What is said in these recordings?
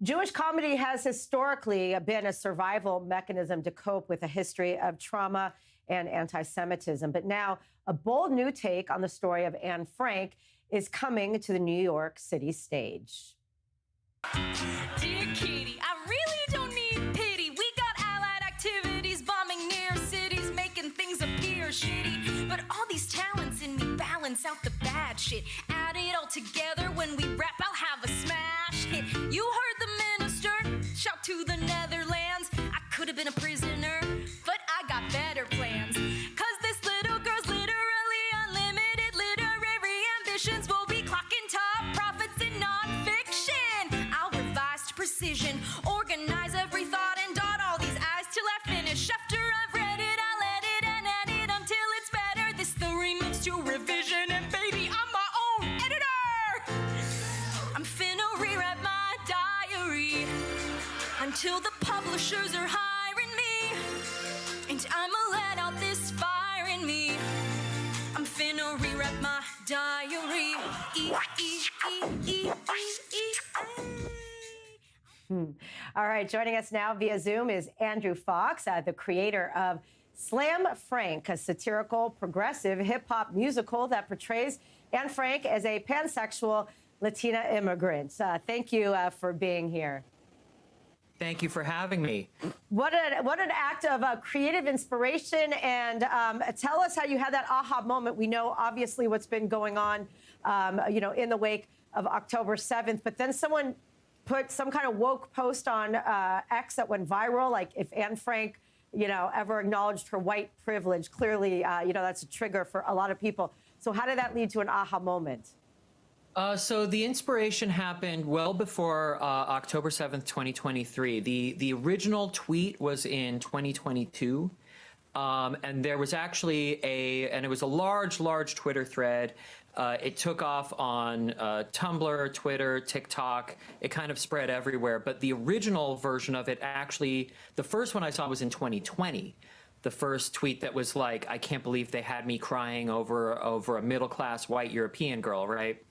Jewish comedy has historically been a survival mechanism to cope with a history of trauma and anti-Semitism. But now a bold new take on the story of Anne Frank is coming to the New York City stage. Dear Kitty, I really don't need pity. We got allied activities, bombing near cities, making things appear shitty. But all these talents in me balance out the bad shit. Add it all together, when we rap, I'll have a smash hit. You heard the minister shout to the Netherlands. I could have been a prisoner, but I got better plans. Cause this little girl's literally unlimited literary ambitions. Will be clocking top profits in nonfiction. I'll revise to precision, organize every thought and dot all these I's till I finish. After I've read it, I'll edit and edit until it's better. This theory moves to revision, and baby, I'm my own editor. I'm finna rewrite my diary until the publishers are hiring me, and I'ma let out this fire in me. I'm finna rewrite my diary. All right, joining us now via Zoom is Andrew Fox, the creator of Slam Frank, a satirical, progressive hip-hop musical that portrays Anne Frank as a pansexual Latina immigrant. Thank you for being here. Thank you for having me. What an act of creative inspiration, and tell us how you had that aha moment. We know obviously what's been going on, in the wake of October 7th, but then someone put some kind of woke post on X that went viral, like if Anne Frank, ever acknowledged her white privilege. Clearly, that's a trigger for a lot of people. So how did that lead to an aha moment? So the inspiration happened well before October 7th, 2023. The original tweet was in 2022. And there was actually it was a large Twitter thread. It took off on Tumblr, Twitter, TikTok. It kind of spread everywhere. But the original version of it, actually, the first one I saw was in 2020. The first tweet that was like, I can't believe they had me crying over a middle-class white European girl, right?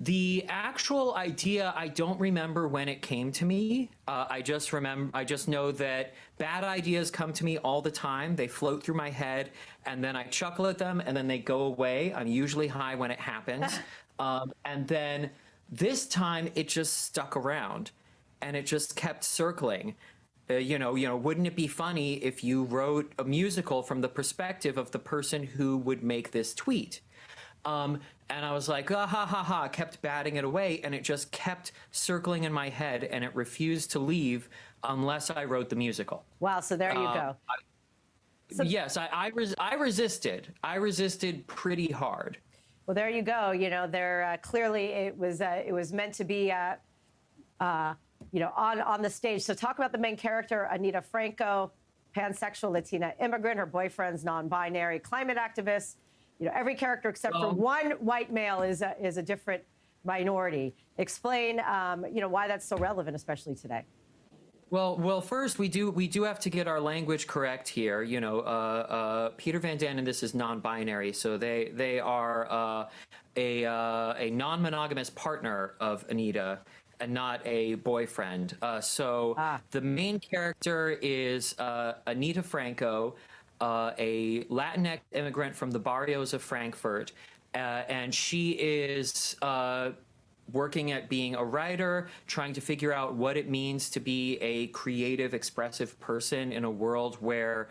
The actual idea, I don't remember when it came to me. I just know that bad ideas come to me all the time. They float through my head, and then I chuckle at them, and then they go away. I'm usually high when it happens. And then this time it just stuck around, and it just kept circling. Wouldn't it be funny if you wrote a musical from the perspective of the person who would make this tweet? And I was like, ah, ha, ha, ha, kept batting it away, and it just kept circling in my head, and it refused to leave unless I wrote the musical. Wow, so there you go. Yes, I resisted. I resisted pretty hard. Well, there you go. There clearly it was meant to be, on the stage. So talk about the main character, Anita Franco, pansexual Latina immigrant. Her boyfriend's non-binary climate activist. Every character except for one white male is a different minority. Explain, why that's so relevant, especially today. Well, first we do have to get our language correct here. Peter Van Dannen, this is non-binary, so they are a non-monogamous partner of Anita and not a boyfriend. The main character is Anita Franco, a Latinx immigrant from the barrios of Frankfurt, and she is working at being a writer, trying to figure out what it means to be a creative, expressive person in a world where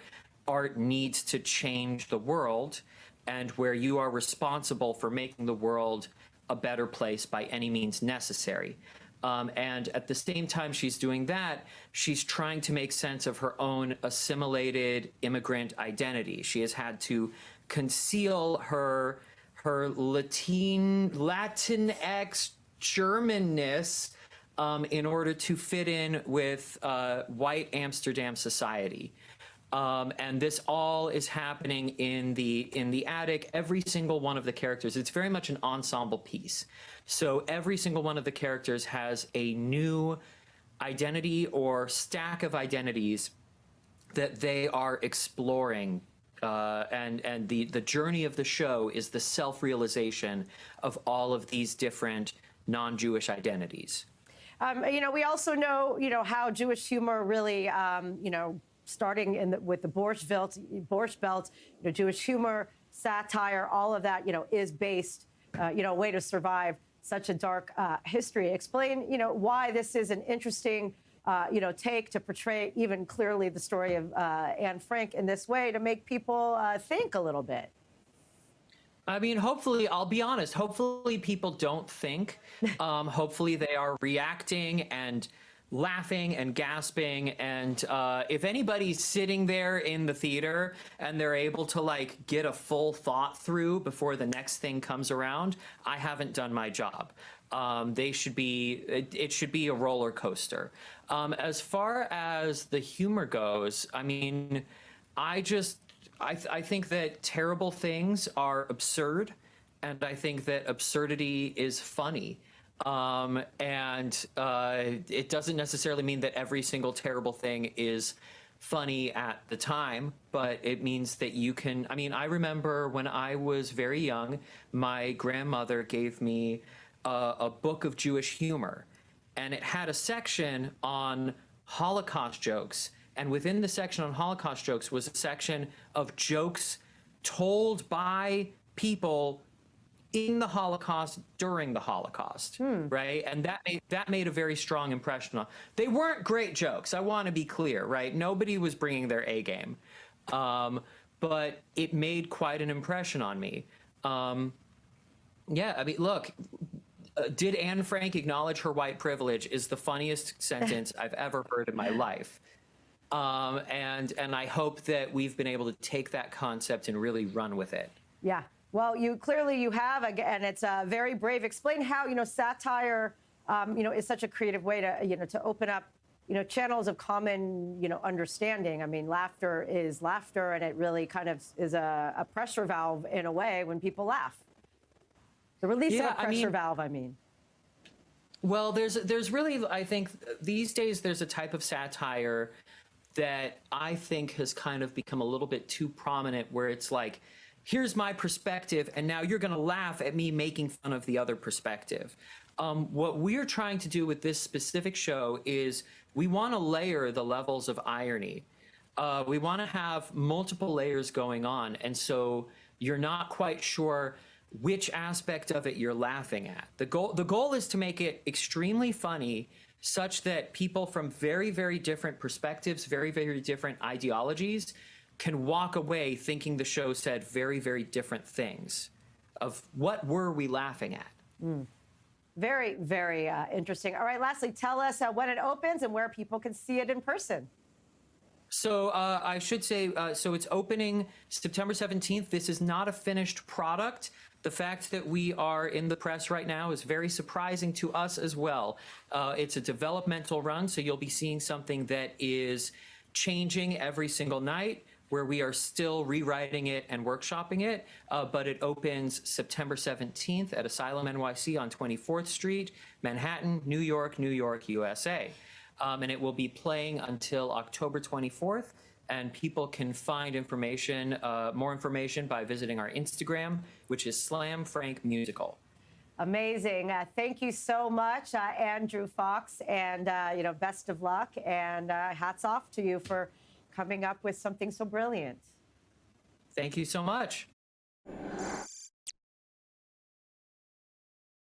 art needs to change the world and where you are responsible for making the world a better place by any means necessary. And at the same time she's doing that, she's trying to make sense of her own assimilated immigrant identity. She has had to conceal her Latinx Germanness in order to fit in with white Amsterdam society. And this all is happening in the attic. Every single one of the characters, it's very much an ensemble piece. So every single one of the characters has a new identity or stack of identities that they are exploring. And the journey of the show is the self-realization of all of these different non-Jewish identities. We also know, how Jewish humor really, starting with the Borscht Belt, Jewish humor, satire, all of that, is based, a way to survive such a dark history. Explain, why this is an interesting, take to portray even clearly the story of Anne Frank in this way to make people think a little bit. I mean, hopefully, I'll be honest, hopefully people don't think. Hopefully they are reacting and laughing and gasping. And if anybody's sitting there in the theater and they're able to like get a full thought through before the next thing comes around, I haven't done my job. It should be a roller coaster. As far as the humor goes, I mean, I think that terrible things are absurd, and I think that absurdity is funny. It doesn't necessarily mean that every single terrible thing is funny at the time, but it means that you can. I mean, I remember when I was very young, my grandmother gave me a book of Jewish humor, and it had a section on Holocaust jokes. And within the section on Holocaust jokes was a section of jokes told by people in the Holocaust during the Holocaust, right? And that made a very strong impression on. They weren't great jokes. I want to be clear, right? Nobody was bringing their A game, but it made quite an impression on me. Yeah, I mean, look. Did Anne Frank acknowledge her white privilege is the funniest sentence I've ever heard in my life. And I hope that we've been able to take that concept and really run with it. Yeah. Well, you have, and it's very brave. Explain how, satire, is such a creative way to, to open up, channels of common, understanding. I mean, laughter is laughter, and it really kind of is a pressure valve in a way when people laugh. The release of a pressure valve, I mean. Well, there's really, I think these days there's a type of satire that I think has kind of become a little bit too prominent, where it's like, here's my perspective, and now you're going to laugh at me making fun of the other perspective. What we're trying to do with this specific show is we want to layer the levels of irony. We want to have multiple layers going on, and so you're not quite sure which aspect of it you're laughing at. The goal is to make it extremely funny, such that people from very, very different perspectives, very, very different ideologies can walk away thinking the show said very, very different things of what were we laughing at. Very, very interesting. All right, lastly, tell us when it opens and where people can see it in person. So I should say, so it's opening September 17th. This is not a finished product. The fact that we are in the press right now is very surprising to us as well. It's a developmental run, so you'll be seeing something that is changing every single night, where we are still rewriting it and workshopping it, but it opens September 17th at Asylum NYC on 24th Street, Manhattan, New York, USA. And it will be playing until October 24th. And people can find more information by visiting our Instagram, which is Slam Frank Musical. Amazing. Thank you so much, Andrew Fox, and best of luck, and hats off to you for coming up with something so brilliant. Thank you so much.